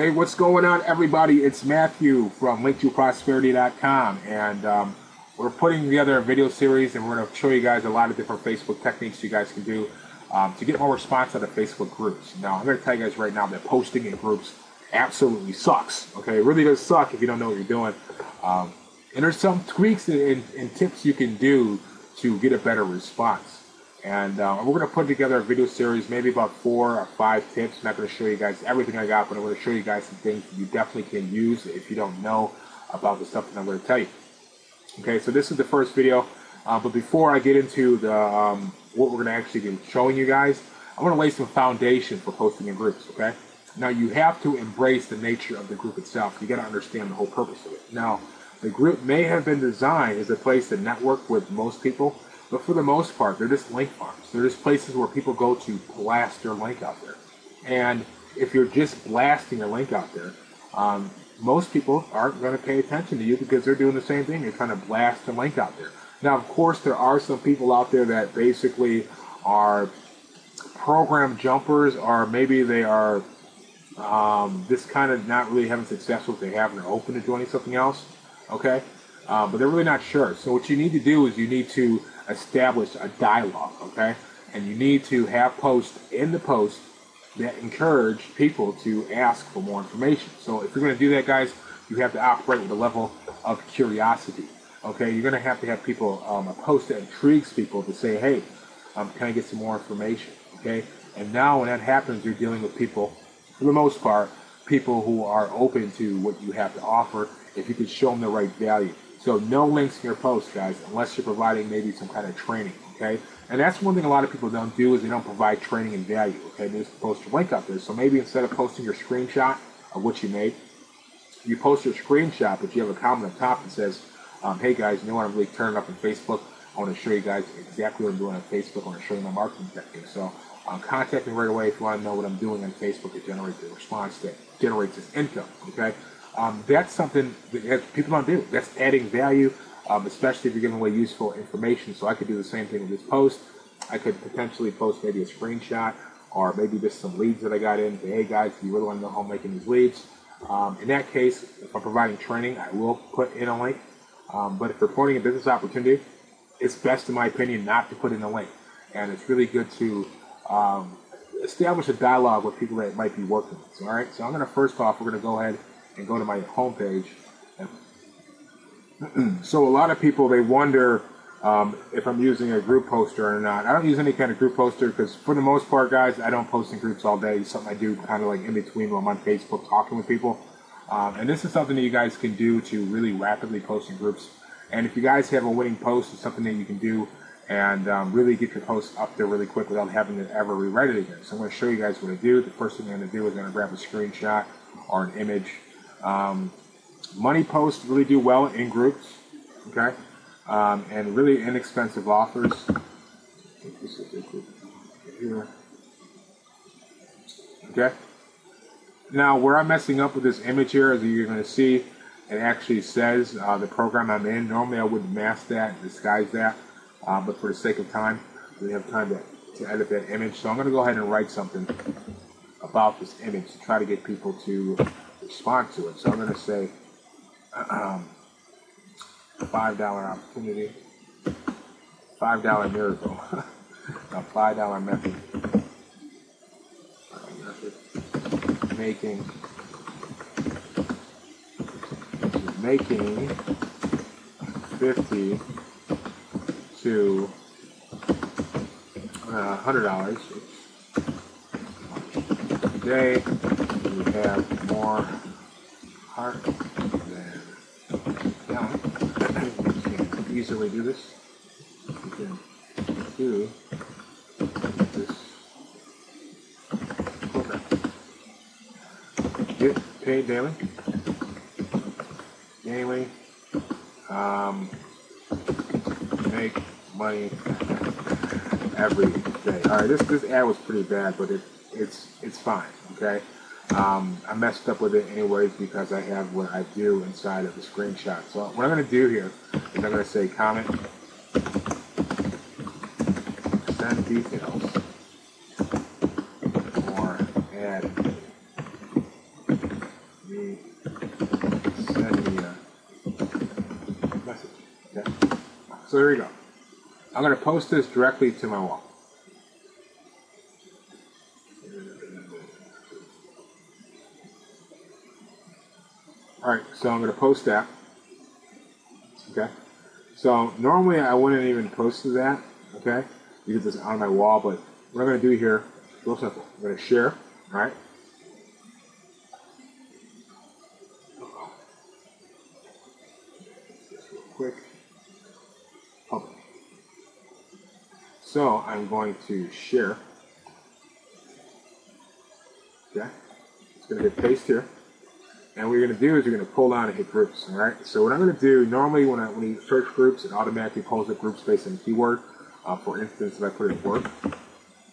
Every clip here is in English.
Hey, what's going on, everybody? It's Matthew from LinkToProsperity.com, and we're putting together a video series, and we're going to show you guys a lot of different Facebook techniques you guys can do to get more response out of Facebook groups. Now, I'm going to tell you guys right now that posting in groups absolutely sucks. Okay, it really does suck if you don't know what you're doing. And there's some tweaks and tips you can do to get a better response. And we're going to put together a video series, maybe about 4 or 5 tips. I'm not going to show you guys everything I got, but I'm going to show you guys some things that you definitely can use if you don't know about the stuff that I'm going to tell you. Okay, so this is the first video. But before I get into the what we're going to actually be showing you guys, I want to lay some foundation for posting in groups. Okay, now you have to embrace the nature of the group itself. You got to understand the whole purpose of it. Now, the group may have been designed as a place to network with most people, but for the most part, they're just link farms. They're just places where people go to blast their link out there. And if you're just blasting your link out there, most people aren't going to pay attention to you because they're doing the same thing. They're trying to blast a link out there. Now, of course, there are some people out there that basically are program jumpers, or maybe they are just kind of not really having success with what they have and they're open to joining something else. Okay? But they're really not sure. So what you need to do is you need to establish a dialogue, okay? And you need to have posts in the post that encourage people to ask for more information. So if you're going to do that, guys, you have to operate with a level of curiosity, okay? You're going to have people, a post that intrigues people to say, hey, can I get some more information, okay? And now when that happens, you're dealing with people, for the most part, people who are open to what you have to offer if you could show them the right value. So no links in your post, guys, unless you're providing maybe some kind of training, okay? And that's one thing a lot of people don't do is they don't provide training and value, okay? They just post your link up there. So maybe instead of posting your screenshot of what you made, you post your screenshot, but you have a comment up top that says, hey guys, you know what, I'm really turning up on Facebook. I want to show you guys exactly what I'm doing on Facebook. I want to show you my marketing technique. So contact me right away if you want to know what I'm doing on Facebook to generate the response that generates this income, okay? That's something that people don't do. That's adding value, especially if you're giving away useful information. So I could do the same thing with this post. I could potentially post maybe a screenshot or maybe just some leads that I got in. Say, hey guys, if you really want to know how I'm making these leads. In that case, if I'm providing training, I will put in a link. But if you're promoting a business opportunity, it's best, in my opinion, not to put in a link. And it's really good to establish a dialogue with people that might be working with us. All right, so I'm going to first off, we're going to go ahead and go to my homepage. So a lot of people, they wonder if I'm using a group poster or not. I don't use any kind of group poster because for the most part, guys, I don't post in groups all day. It's something I do kind of like in between when I'm on Facebook talking with people. And this is something that you guys can do to really rapidly post in groups. And if you guys have a winning post, it's something that you can do and really get your post up there really quick without having to ever rewrite it again. So I'm going to show you guys what I do. The first thing I'm going to do is I'm going to grab a screenshot or an image. Money posts really do well in groups, okay? And really inexpensive offers. Here. Okay? Now, where I'm messing up with this image here, as you're going to see, it actually says the program I'm in. Normally, I would mask that and disguise that, but for the sake of time, we have time to edit that image. So I'm going to go ahead and write something about this image to try to get people to respond to it. So I'm going to say $5 opportunity, $5 miracle, a $5 method, making 50 to $100 today. We have more heart than talent. You can easily do this. You can do this program. Get paid daily. Daily. Make money every day. All right, this ad was pretty bad, but it's fine. Okay. I messed up with it anyways because I have what I do inside of the screenshot. So what I'm going to do here is I'm going to say comment, send details, or add So there you go. I'm going to post this directly to my wall. Alright, so I'm going to post that. Okay. So normally I wouldn't even post to that, okay, because it's on my wall, but what I'm going to do here, real simple. I'm going to share, alright? Just real quick. Public. So I'm going to share. Okay. It's going to hit paste here. And what you're going to do is you're going to pull down and hit groups, all right? So what I'm going to do, normally when you search groups, it automatically pulls up groups based on the keyword. For instance, if I put in work,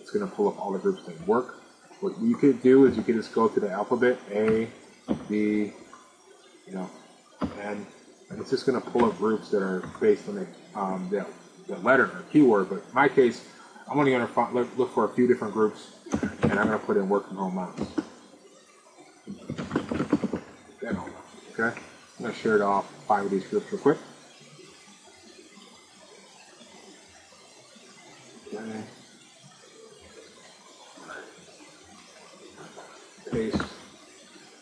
it's going to pull up all the groups in work. What you could do is you could just go to the alphabet, A, B, and it's just going to pull up groups that are based on the letter or keyword. But in my case, I'm only going to look for a few different groups, and I'm going to put in work from home moms. Okay, I'm going to share it off 5 of these groups real quick. Okay. Paste.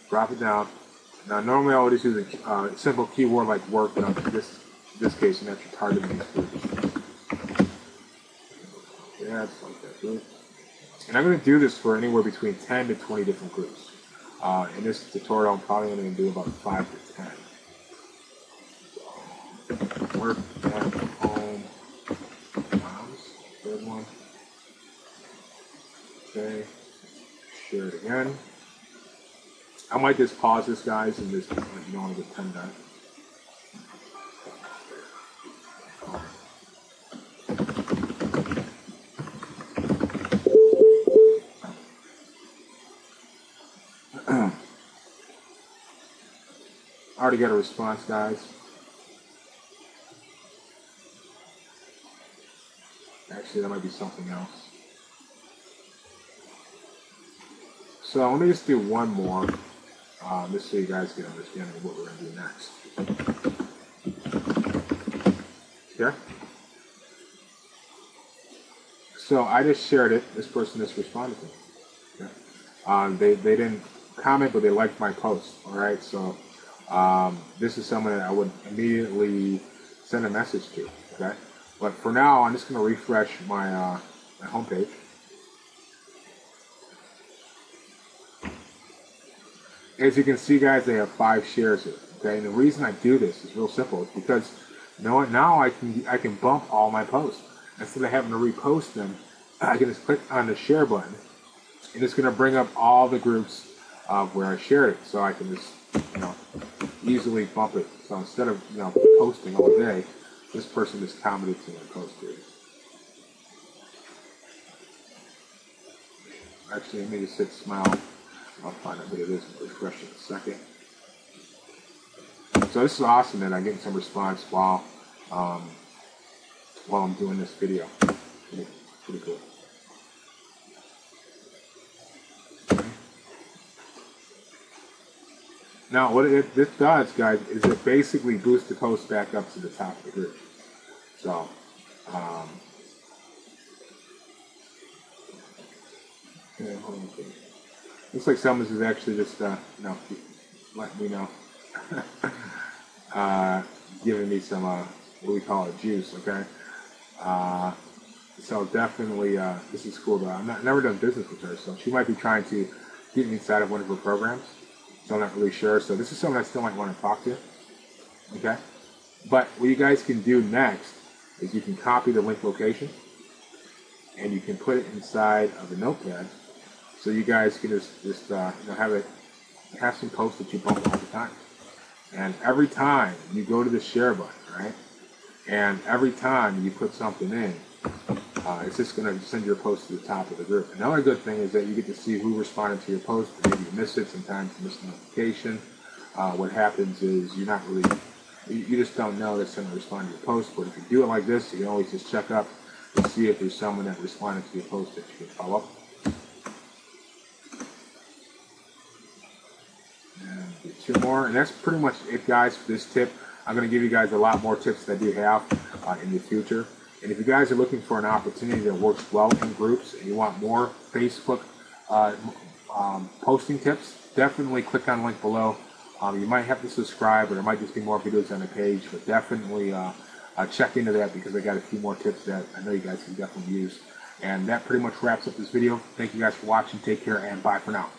Drop it down. Now, normally I would just use a simple keyword like work, but in this case, you have to target these groups. Yeah, it's like that. Good. And I'm going to do this for anywhere between 10 to 20 different groups. In this tutorial, I'm probably only going to do about 5 to 10. So, work at home moms, third one. Okay, share it again. I might just pause this, guys, and just let you know when I get 10 done. I already got a response, guys. Actually, that might be something else. So let me just do one more, just so you guys get an understanding of what we're going to do next. Okay? So I just shared it. This person just responded to me. Okay? They didn't comment, but they liked my post. All right? So this is someone that I would immediately send a message to. Okay? But for now, I'm just going to refresh my my homepage. As you can see, guys, they have 5 shares here. Okay, and the reason I do this is real simple. It's because now I can bump all my posts instead of having to repost them. I can just click on the share button, and it's going to bring up all the groups where I shared it, so I can just easily bump it. So instead of posting all day, this person just commented to my post here. Actually, let me just hit smile. I'll find out what it is and refresh it in a second. So this is awesome that I'm getting some response while I'm doing this video. Pretty cool. Now, what this does, guys, is it basically boosts the post back up to the top of the group. So, okay, hold on. Looks like someone is actually just, letting me know, giving me some, what we call it, juice, okay? So definitely, this is cool. I've never done business with her, so she might be trying to get me inside of one of her programs. So I'm not really sure. So this is someone I still might want to talk to, okay? But what you guys can do next is you can copy the link location, and you can put it inside of a notepad. So you guys can just have some posts that you bump all the time. And every time you go to the share button, right? And every time you put something in, it's just going to send your post to the top of the group. Another good thing is that you get to see who responded to your post. Maybe you missed it. Sometimes you miss the notification. What happens is you just don't know that someone responded to your post. But if you do it like this, you can always just check up to see if there's someone that responded to your post that you can follow up. And 2 more, and that's pretty much it, guys, for this tip. I'm going to give you guys a lot more tips that I do have in the future. And if you guys are looking for an opportunity that works well in groups and you want more Facebook posting tips, definitely click on the link below. You might have to subscribe, or there might just be more videos on the page, but definitely check into that, because I got a few more tips that I know you guys can definitely use. And that pretty much wraps up this video. Thank you guys for watching. Take care, and bye for now.